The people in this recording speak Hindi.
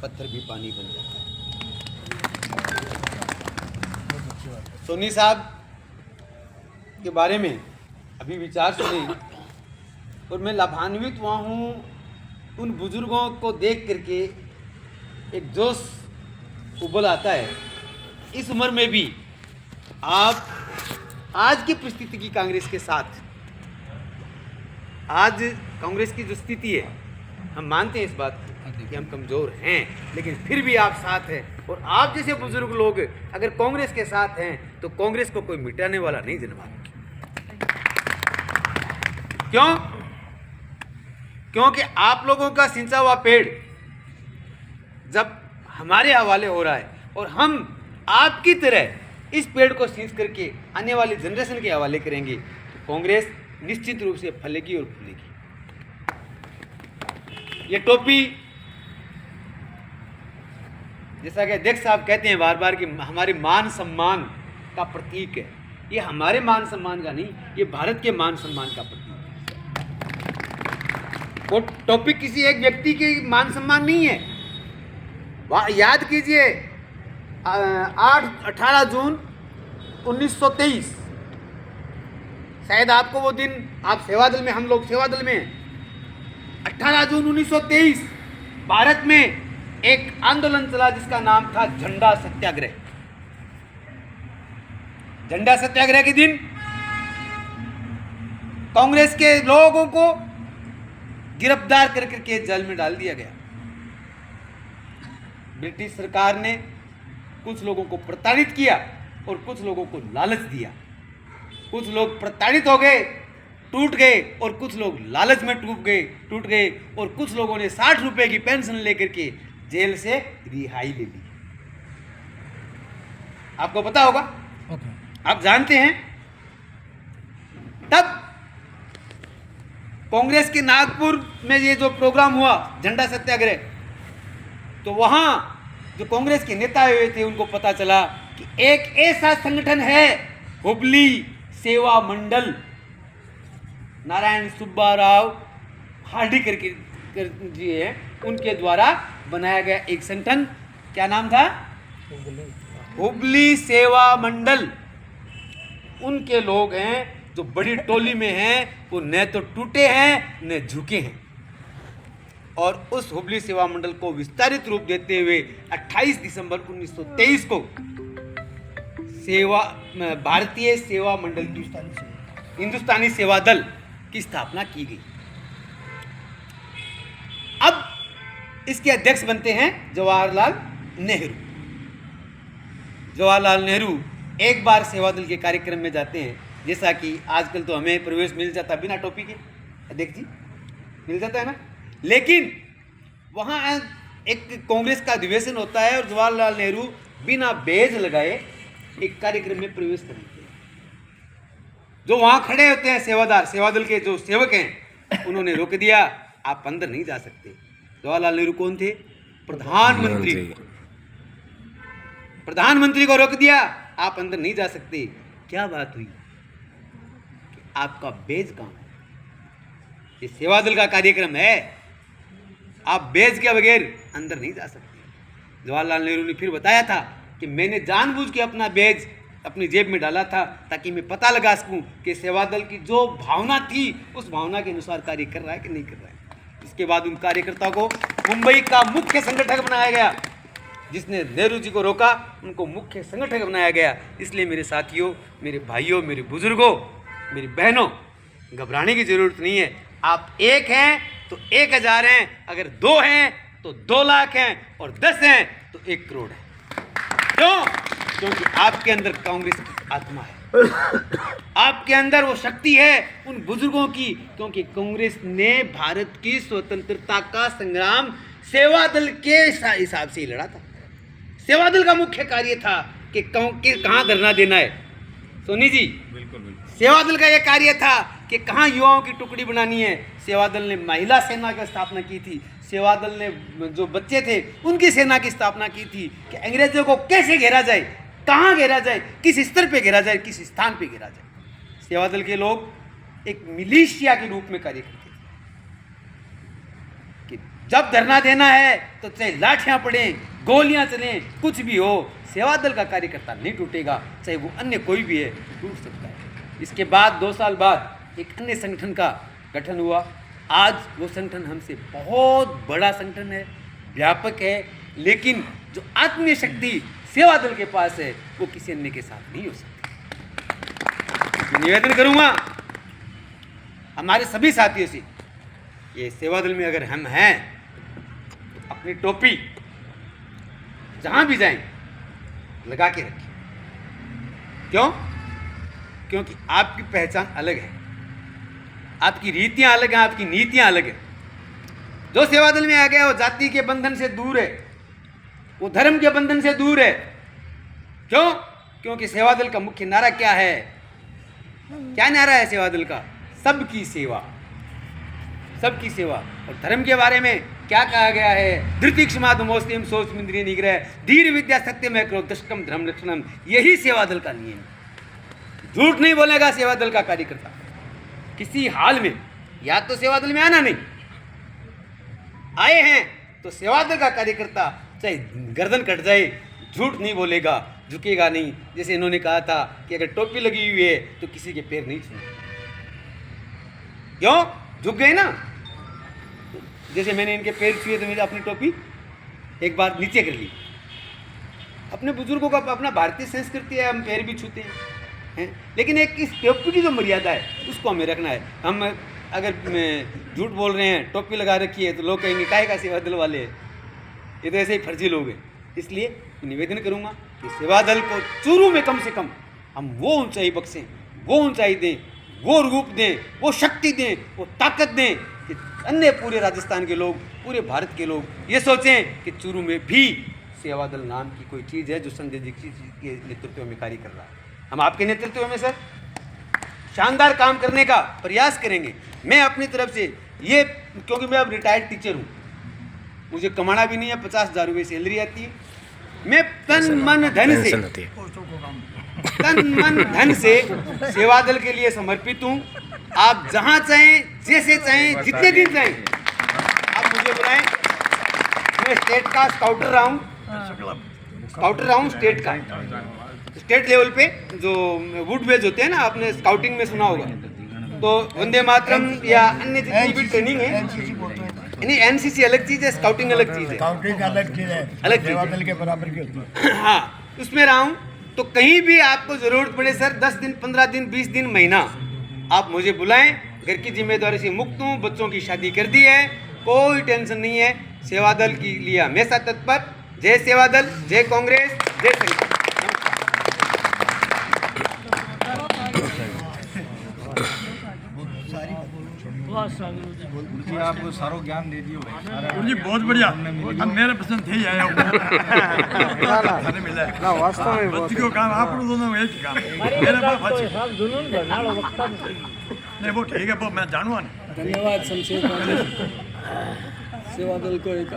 पत्थर भी पानी बन जाता है। सोनी साहब के बारे में अभी विचार सुने और मैं लाभान्वित हुआ हूँ उन बुजुर्गों को देख करके। एक जोश उबल आता है। इस उम्र में भी आप आज की परिस्थिति की कांग्रेस के साथ, आज कांग्रेस की जो स्थिति है, हम मानते हैं इस बात को कि हम कमज़ोर हैं, लेकिन फिर भी आप साथ हैं। और आप जैसे बुजुर्ग लोग अगर कांग्रेस के साथ हैं तो कांग्रेस को कोई मिटाने वाला नहीं जन्मा। क्यों? क्योंकि आप लोगों का सिंचा हुआ पेड़ जब हमारे हवाले हो रहा है और हम आपकी तरह इस पेड़ को सींच करके आने वाली जनरेशन के हवाले करेंगे तो कांग्रेस निश्चित रूप से फलेगी और फूलेगी। ये टोपी, जैसा कि अध्यक्ष साहब कहते हैं बार बार कि हमारे मान सम्मान का प्रतीक है, ये हमारे मान सम्मान का नहीं, ये भारत के मान सम्मान का प्रतीक है। वो टोपी किसी एक व्यक्ति के मान सम्मान नहीं है। याद कीजिए 18 जून 1923, शायद आपको वो दिन, आप सेवादल में, हम लोग सेवादल में, 18 जून 1923 भारत में एक आंदोलन चला जिसका नाम था झंडा सत्याग्रह। झंडा सत्याग्रह के दिन कांग्रेस के लोगों को गिरफ्तार करके जेल में डाल दिया गया। ब्रिटिश सरकार ने कुछ लोगों को प्रताड़ित किया और कुछ लोगों को लालच दिया। कुछ लोग प्रताड़ित हो गए, टूट गए, और कुछ लोग लालच में टूट गए और कुछ लोगों ने 60 रुपए की पेंशन लेकर के जेल से रिहाई ले ली। आपको पता होगा, आप जानते हैं। तब कांग्रेस के नागपुर में ये जो प्रोग्राम हुआ झंडा सत्याग्रह, तो वहां जो कांग्रेस के नेता हुए थे उनको पता चला कि एक ऐसा संगठन है हुबली सेवा मंडल, नारायण सुब्बाराव हार्डिकर जी हैं, उनके द्वारा बनाया गया एक संगठन। क्या नाम था? हुबली सेवा मंडल। उनके लोग हैं जो बड़ी टोली में हैं, वो न तो टूटे हैं न झुके हैं। और उस हुबली सेवा मंडल को विस्तारित रूप देते हुए 28 दिसंबर 1923 को भारतीय सेवा मंडल, हिंदुस्तानी सेवा दल की स्थापना की गई। अब इसके अध्यक्ष बनते हैं जवाहरलाल नेहरू। जवाहरलाल नेहरू एक बार सेवा दल के कार्यक्रम में जाते हैं, जैसा कि आजकल तो हमें प्रवेश मिल जाता बिना टोपी के, अध्यक्ष जी मिल जाता है ना, लेकिन वहाँ एक कांग्रेस का अधिवेशन होता है और जवाहरलाल नेहरू बिना बेज लगाए एक कार्यक्रम में प्रवेश करते हैं। जो वहाँ खड़े होते हैं सेवादार, सेवा दल के जो सेवक हैं, उन्होंने रोक दिया, आप अंदर नहीं जा सकते। जवाहरलाल नेहरू कौन थे? प्रधानमंत्री। प्रधानमंत्री को रोक दिया, आप अंदर नहीं जा सकते। क्या बात हुई? आपका बेज कहाँ है? ये सेवा दल का कार्यक्रम है, आप बेज के बगैर अंदर नहीं जा सकते। जवाहरलाल नेहरू ने फिर बताया था कि मैंने जानबूझ के अपना बेज अपनी जेब में डाला था ताकि मैं पता लगा सकूं कि सेवा दल की जो भावना थी उस भावना के अनुसार कार्य कर रहा है कि नहीं कर रहा है। इसके बाद उन कार्यकर्ताओं को मुंबई का मुख्य संगठक बनाया गया। जिसने नेहरू जी को रोका उनको मुख्य संगठक बनाया गया। इसलिए मेरे साथियों, मेरे भाइयों, मेरे बुजुर्गों, मेरी बहनों, घबराने की जरूरत नहीं है। आप एक हैं तो 1000 हैं, अगर 2 हैं तो 2 लाख हैं, और 10 हैं तो 1 करोड़ है। क्यों? क्योंकि आपके अंदर कांग्रेस की आत्मा है, आपके अंदर वो शक्ति है उन बुजुर्गों की। क्योंकि कांग्रेस ने भारत की स्वतंत्रता का संग्राम सेवा दल के हिसाब से ही लड़ा था। सेवा दल का मुख्य कार्य था कि कहाँ धरना देना है। सोनी जी, बिल्कुल। सेवा दल का यह कार्य था कि कहाँ युवाओं की टुकड़ी बनानी है। सेवा दल ने महिला सेना की स्थापना की थी। सेवा दल ने जो बच्चे थे उनकी सेना की स्थापना की थी कि अंग्रेजों को कैसे घेरा जाए, कहाँ घेरा जाए, किस स्तर पे घेरा जाए, किस स्थान पे घेरा जाए। सेवा दल के लोग एक मिलिशिया के रूप में कार्य करते थे कि जब धरना देना है तो चाहे लाठियां पड़े, गोलियां चलें, कुछ भी हो, सेवा दल का कार्यकर्ता नहीं टूटेगा, चाहे वो अन्य कोई भी है, टूट सकता है। इसके बाद 2 साल बाद एक अन्य संगठन का गठन हुआ। आज वो संगठन हमसे बहुत बड़ा संगठन है, व्यापक है, लेकिन जो आत्मीय शक्ति सेवा दल के पास है वो किसी अन्य के साथ नहीं हो सकती। निवेदन करूंगा हमारे सभी साथियों से, ये सेवा दल में अगर हम हैं तो अपनी टोपी जहां भी जाएं लगा के रखिए। क्यों? क्योंकि आपकी पहचान अलग है, आपकी रीतियां अलग हैं, आपकी नीतियां अलग हैं। जो सेवा दल में आ गया वो जाति के बंधन से दूर है, वो धर्म के बंधन से दूर है। क्यों? क्योंकि सेवा दल का मुख्य नारा क्या है? क्या नारा है सेवा दल का? सबकी सेवा, सबकी सेवा। और धर्म के बारे में क्या कहा गया है? धृति क्षमा धमोस्तिम सोच इंद्रिय निग्रह धीर विद्या सत्यम है क्रोध दशकम धर्म लक्षणम। यही सेवा दल का नियम है। झूठ नहीं बोलेगा सेवा दल का कार्यकर्ता किसी हाल में। या तो सेवा दल में आना नहीं, आए हैं तो सेवा दल का कार्यकर्ता चाहे गर्दन कट जाए झूठ नहीं बोलेगा, झुकेगा नहीं। जैसे इन्होंने कहा था कि अगर टोपी लगी हुई है तो किसी के पैर नहीं छूए। क्यों? झुक गए ना। जैसे मैंने इनके पैर छुए तो मैंने अपनी टोपी एक बार नीचे कर ली। अपने बुजुर्गों का अपना भारतीय संस्कृति है, हम पैर भी छूते हैं, लेकिन एक इस टोपी की जो मर्यादा है उसको हमें रखना है। हम अगर झूठ बोल रहे हैं, टोपी लगा रखी है, तो लोग कहेंगे काहे का सेवा दल वाले हैं, ये तो ऐसे ही फर्जी लोग हैं। इसलिए निवेदन करूंगा कि सेवा दल को चूरू में कम से कम हम वो ऊंचाई बख्शें, वो ऊंचाई दें, वो रूप दें, वो शक्ति दें, वो ताकत दें कि अन्य पूरे राजस्थान के लोग, पूरे भारत के लोग ये सोचें कि चूरू में भी सेवा दल नाम की कोई चीज़ है जो संजय दीक्षित जी के नेतृत्व में कार्य कर रहा है। हम आपके नेतृत्व में सर शानदार काम करने का प्रयास करेंगे। मैं अपनी तरफ से ये, क्योंकि मैं अब रिटायर्ड टीचर हूँ, मुझे कमाना भी नहीं है, 50,000 रुपये सैलरी आती है। मैं तन मन धन से सेवा दल के लिए समर्पित हूँ। आप जहाँ चाहें, जैसे चाहें, जितने दिन चाहें आप मुझे बुलाएं। मैं स्टेट का स्काउटर रहा हूँ, स्टेट का, स्टेट लेवल पे जो वुड वेज होते हैं ना, आपने स्काउटिंग में सुना होगा, तो वंदे मातरम या अन्य जितनी भी ट्रेनिंग है, नहीं एनसीसी अलग चीज़ है, स्काउटिंग अलग चीज़ है, स्काउटिंग अलग चीज़ है, अलग सेवा दल के बराबर की होती है। हाँ, उसमें रहा हूँ। तो कहीं भी आपको ज़रूरत पड़े सर, 10 दिन, 15 दिन, 20 दिन, महीना, आप मुझे बुलाएं। घर की जिम्मेदारी से मुक्त हूँ, बच्चों की शादी कर दी है, कोई टेंशन नहीं है। सेवा दल के लिए हमेशा तत्पर। जय सेवा दल, जय कांग्रेस, जय संगठन। जी आपको सारो ज्ञान दे दियो भाई। जी बहुत बढ़िया, अब मेरे पसंद थे ही आया खाने मिला है ना वास्तव में बच्ची को काम आप लोग दोनों एक ही काम मेरे पास सब जुनून बनालो वक्ता नहीं वो ठीक है, वो मैं जानवा नहीं। धन्यवाद शमशेर सेवा दल को एक